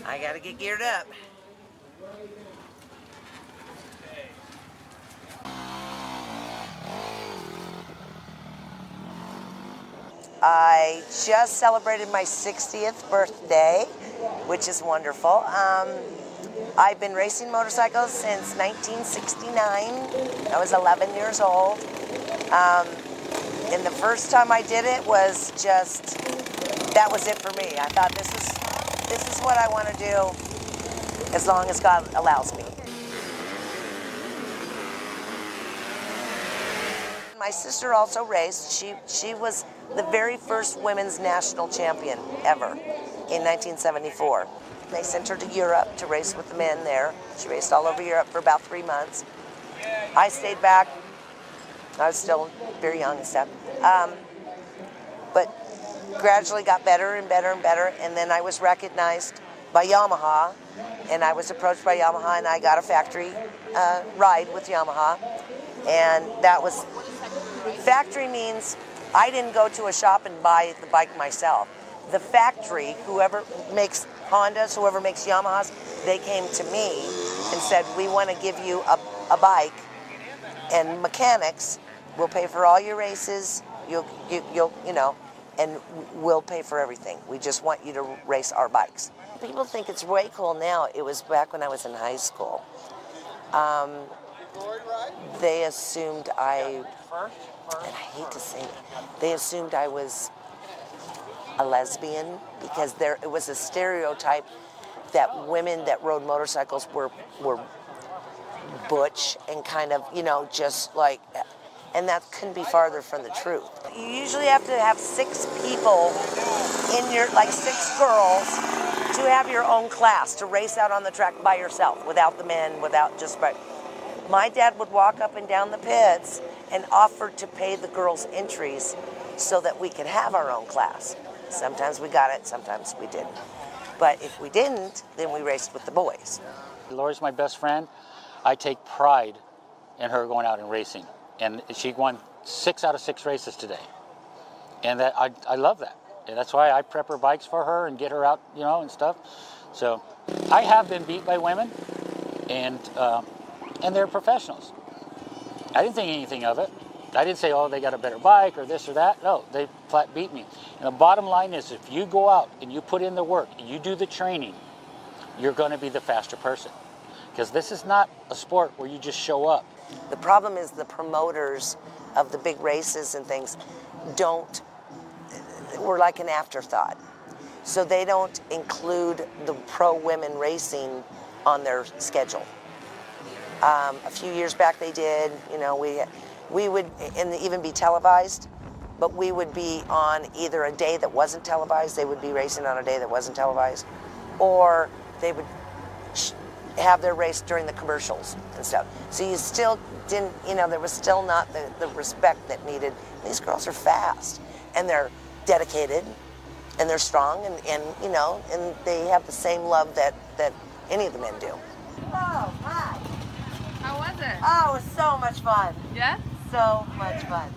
I gotta get geared up. I just celebrated my 60th birthday, which is wonderful. I've been racing motorcycles since 1969. I was 11 years old. And the first time I did it was just, that was it for me. I thought this is what I want to do as long as God allows me. My sister also raced. She was the very first women's national champion ever in 1974. They sent her to Europe to race with the men there. She raced all over Europe for about 3 months. I stayed back. I was still very young and stuff. But gradually got better and better and better, and then I was recognized by Yamaha, and I was approached by Yamaha, and I got a factory ride with Yamaha, and that was, factory means I didn't go to a shop and buy the bike myself. The factory, whoever makes Hondas, whoever makes Yamahas, they came to me and said, we want to give you a bike, and mechanics will pay for all your races, you'll and we'll pay for everything. We just want you to race our bikes. People think it's way cool now. It was back when I was in high school. They assumed and I hate to say it, they assumed I was a lesbian because it was a stereotype that women that rode motorcycles were butch and kind of, just like, and that couldn't be farther from the truth. You usually have to have 6 people in your, like 6 girls, to have your own class, to race out on the track by yourself, without the men, without just, my dad would walk up and down the pits and offer to pay the girls' entries so that we could have our own class. Sometimes we got it, sometimes we didn't. But if we didn't, then we raced with the boys. Lori's my best friend. I take pride in her going out and racing. And she won 6 out of 6 races today. And that I love that. And that's why I prep her bikes for her and get her out, and stuff. So I have been beat by women, and they're professionals. I didn't think anything of it. I didn't say, oh, they got a better bike or this or that. No, they flat beat me. And the bottom line is, if you go out and you put in the work and you do the training, you're going to be the faster person. Because this is not a sport where you just show up. The problem is the promoters of the big races and things we're like an afterthought. So they don't include the pro women racing on their schedule. A few years back they did, we would even be televised, but we would be on either a day that wasn't televised, they would be racing on a day that wasn't televised, or they would have their race during the commercials and stuff. So you still didn't, there was still not the respect that needed. These girls are fast, and they're dedicated, and they're strong, and they have the same love that any of the men do. Oh, hi. How was it? Oh, it was so much fun. Yeah? So much fun.